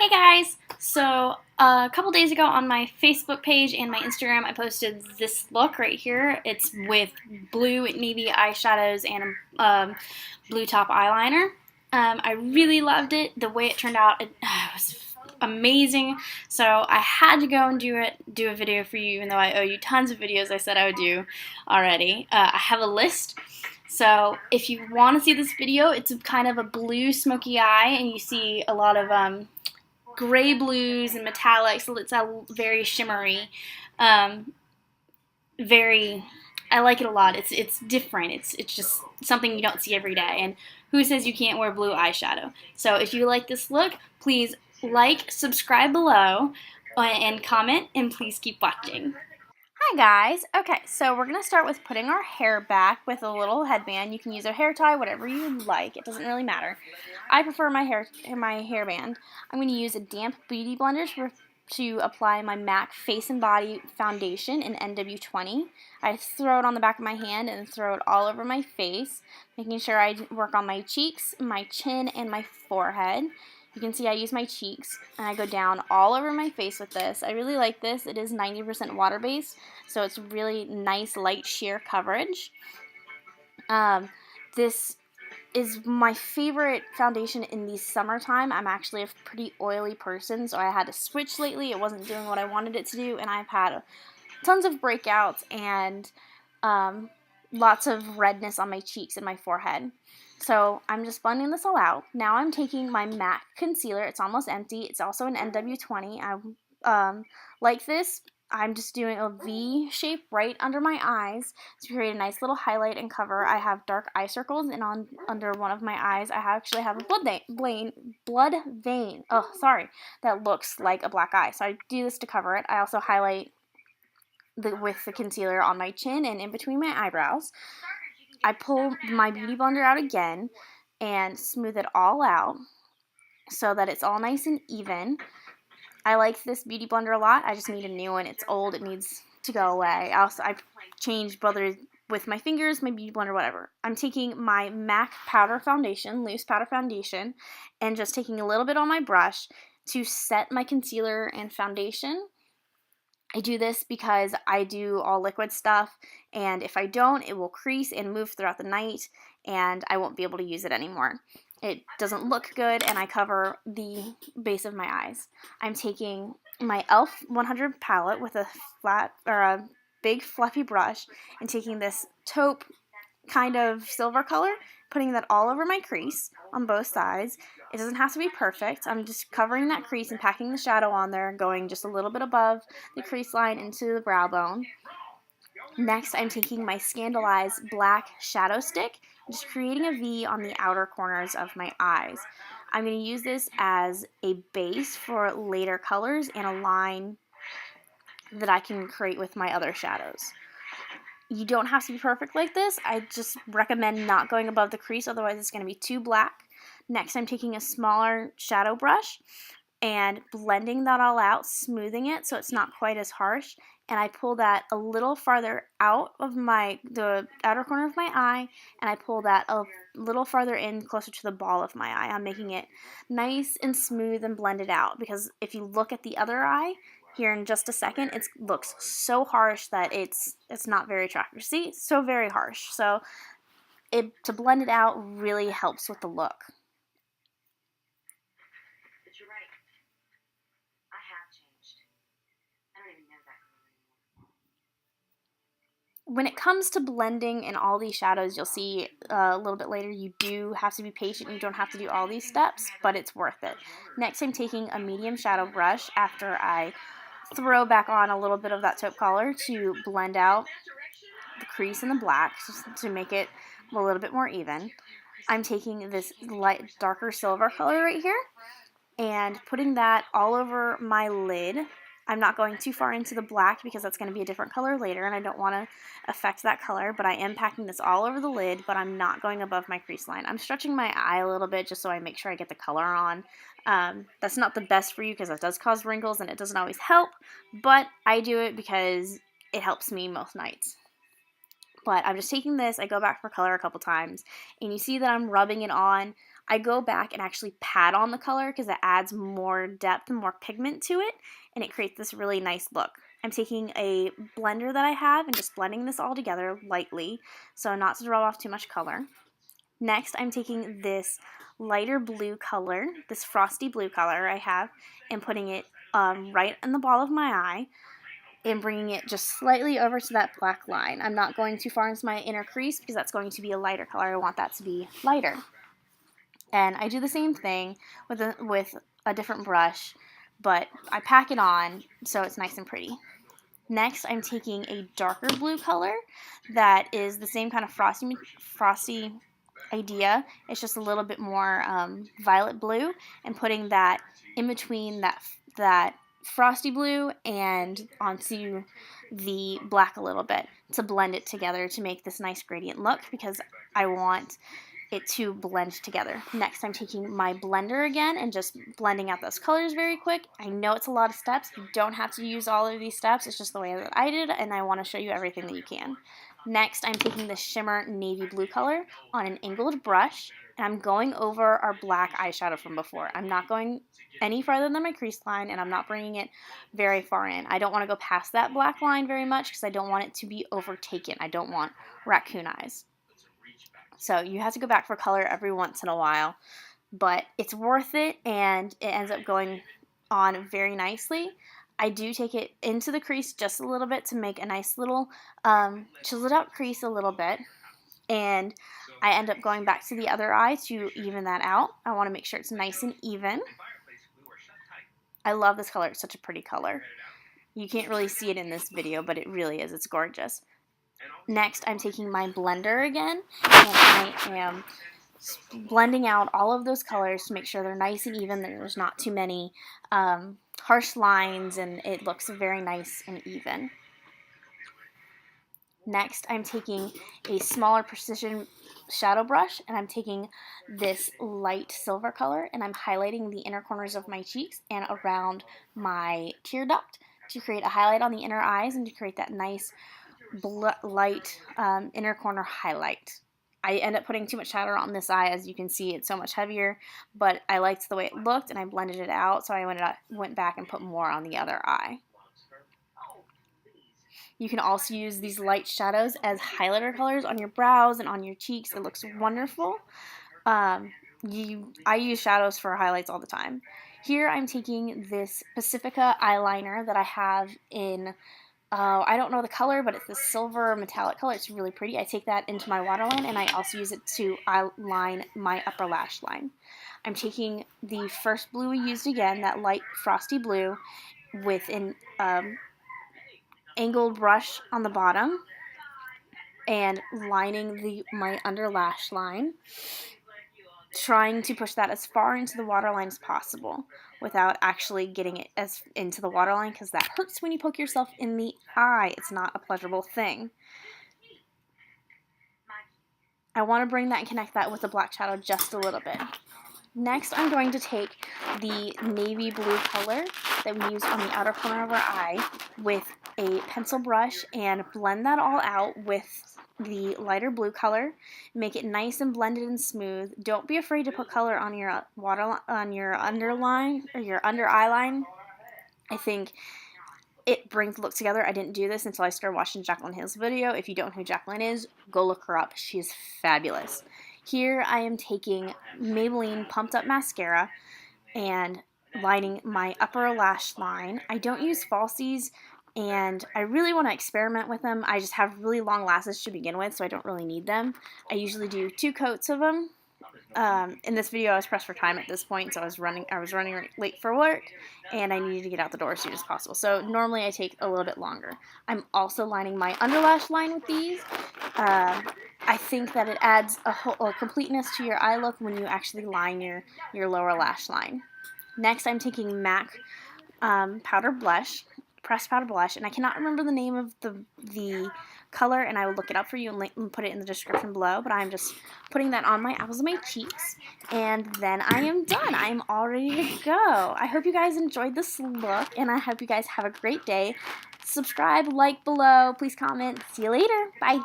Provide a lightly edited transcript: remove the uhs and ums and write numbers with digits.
Hey guys! So a couple days ago on my Facebook page and my Instagram I posted this look right here. It's with blue navy eyeshadows and a blue top eyeliner. I really loved it. The way it turned out, it was amazing. So I had to go and do a video for you, even though I owe you tons of videos I said I would do already. I have a list. So if you want to see this video, it's kind of a blue smoky eye, and you see a lot of gray blues and metallics, so it's very shimmery. I like it a lot. It's different. It's just something you don't see every day. And who says you can't wear blue eyeshadow? So if you like this look, please like, subscribe below, and comment, and please keep watching. Hi guys. Okay, so we're going to start with putting our hair back with a little headband. You can use a hair tie, whatever you like. It doesn't really matter. I prefer my hairband. I'm going to use a damp beauty blender to apply my MAC Face and Body Foundation in NW20. I throw it on the back of my hand and throw it all over my face, making sure I work on my cheeks, my chin, and my forehead. You can see I use my cheeks, and I go down all over my face with this. I really like this. It is 90% water-based, so it's really nice, light, sheer coverage. This is my favorite foundation in the summertime. I'm actually a pretty oily person, so I had to switch lately. It wasn't doing what I wanted it to do, and I've had tons of breakouts and lots of redness on my cheeks and my forehead. So I'm just blending this all out. Now I'm taking my MAC concealer. It's almost empty. It's also an NW20. I like this. I'm just doing a V shape right under my eyes to create a nice little highlight and cover. I have dark eye circles, and under one of my eyes I actually have a blood vein. Oh, sorry. That looks like a black eye. So I do this to cover it. I also highlight with the concealer on my chin and in between my eyebrows. I pull my beauty blender out again and smooth it all out so that it's all nice and even. I like this beauty blender a lot. I just need a new one. It's old. It needs to go away. I changed whether with my fingers, my beauty blender, whatever. I'm taking my MAC powder foundation, loose powder foundation, and just taking a little bit on my brush to set my concealer and foundation. I do this because I do all liquid stuff, and if I don't, it will crease and move throughout the night, and I won't be able to use it anymore. It doesn't look good, and I cover the base of my eyes. I'm taking my e.l.f. 100 palette with a big fluffy brush, and taking this taupe kind of silver color, putting that all over my crease on both sides. It doesn't have to be perfect. I'm just covering that crease and packing the shadow on there, going just a little bit above the crease line into the brow bone. Next, I'm taking my Scandalized black shadow stick, just creating a V on the outer corners of my eyes. I'm going to use this as a base for later colors and a line that I can create with my other shadows. You don't have to be perfect like this. I just recommend not going above the crease, otherwise it's going to be too black. Next, I'm taking a smaller shadow brush and blending that all out, smoothing it so it's not quite as harsh. And I pull that a little farther out of the outer corner of my eye, and I pull that a little farther in, closer to the ball of my eye. I'm making it nice and smooth and blended out, because if you look at the other eye, here in just a second, it looks so harsh that it's not very attractive. See, so very harsh. So to blend it out really helps with the look. But you're right. I have changed. I don't even know that girl anymore. When it comes to blending in all these shadows, you'll see a little bit later, you do have to be patient. You don't have to do all these steps, but it's worth it. Next, I'm taking a medium shadow brush after I throw back on a little bit of that taupe color to blend out the crease and the black, just to make it a little bit more even. I'm taking this light, darker silver color right here and putting that all over my lid. I'm not going too far into the black because that's going to be a different color later, and I don't want to affect that color, but I am packing this all over the lid, but I'm not going above my crease line. I'm stretching my eye a little bit just so I make sure I get the color on. That's not the best for you because it does cause wrinkles and it doesn't always help, but I do it because it helps me most nights. But I'm just taking this, I go back for color a couple times, and you see that I'm rubbing it on I go back and actually pat on the color because it adds more depth and more pigment to it, and it creates this really nice look. I'm taking a blender that I have and just blending this all together lightly so not to rub off too much color. Next, I'm taking this lighter blue color, this frosty blue color I have, and putting it right in the ball of my eye and bringing it just slightly over to that black line. I'm not going too far into my inner crease because that's going to be a lighter color. I want that to be lighter. And I do the same thing with a different brush, but I pack it on so it's nice and pretty. Next, I'm taking a darker blue color that is the same kind of frosty idea. It's just a little bit more violet blue, and putting that in between that frosty blue and onto the black a little bit to blend it together to make this nice gradient look, because I want it to blend together. Next, I'm taking my blender again and just blending out those colors very quick. I know it's a lot of steps. You don't have to use all of these steps. It's just the way that I did, and I want to show you everything that you can. Next, I'm taking the shimmer navy blue color on an angled brush, and I'm going over our black eyeshadow from before. I'm not going any farther than my crease line, and I'm not bringing it very far in. I don't want to go past that black line very much because I don't want it to be overtaken. I don't want raccoon eyes. So you have to go back for color every once in a while, but it's worth it, and it ends up going on very nicely. I do take it into the crease just a little bit to make a nice little chiseled out crease a little bit, and I end up going back to the other eye to even that out. I want to make sure it's nice and even. I love this color. It's such a pretty color. You can't really see it in this video, but it really is. It's gorgeous. Next, I'm taking my blender again, and I am blending out all of those colors to make sure they're nice and even, that there's not too many harsh lines, and it looks very nice and even. Next, I'm taking a smaller precision shadow brush, and I'm taking this light silver color, and I'm highlighting the inner corners of my cheeks and around my tear duct to create a highlight on the inner eyes and to create that nice light inner corner highlight. I end up putting too much shadow on this eye. As you can see, it's so much heavier, but I liked the way it looked and I blended it out, so I went back and put more on the other eye. You can also use these light shadows as highlighter colors on your brows and on your cheeks. It looks wonderful. I use shadows for highlights all the time. Here I'm taking this Pacifica eyeliner that I have in I don't know the color, but it's this silver metallic color. It's really pretty. I take that into my waterline, and I also use it to outline my upper lash line. I'm taking the first blue we used again, that light frosty blue, with an angled brush on the bottom, and lining my under lash line, trying to push that as far into the waterline as possible without actually getting it as into the waterline, because that hurts when you poke yourself in the eye. It's not a pleasurable thing. I want to bring that and connect that with the black shadow just a little bit. Next, I'm going to take the navy blue color that we used on the outer corner of our eye with a pencil brush and blend that all out with the lighter blue color. Make it nice and blended and smooth. Don't be afraid to put color on your underline or your under eye line. I think it brings the look together. I didn't do this until I started watching Jaclyn Hill's video. If you don't know who Jaclyn is, go look her up. She's fabulous. Here I am taking Maybelline Pumped Up Mascara and lining my upper lash line. I don't use falsies, and I really want to experiment with them. I just have really long lashes to begin with, so I don't really need them. I usually do 2 coats of them. In this video, I was pressed for time at this point, so I was running late for work, and I needed to get out the door as soon as possible. So normally I take a little bit longer. I'm also lining my under lash line with these. I think that it adds a completeness to your eye look when you actually line your lower lash line. Next, I'm taking MAC pressed powder blush, and I cannot remember the name of the color, and I will look it up for you and put it in the description below, but I'm just putting that on my apples of my cheeks, and then I am done. I am all ready to go. I hope you guys enjoyed this look, and I hope you guys have a great day. Subscribe, like below, please comment. See you later. Bye.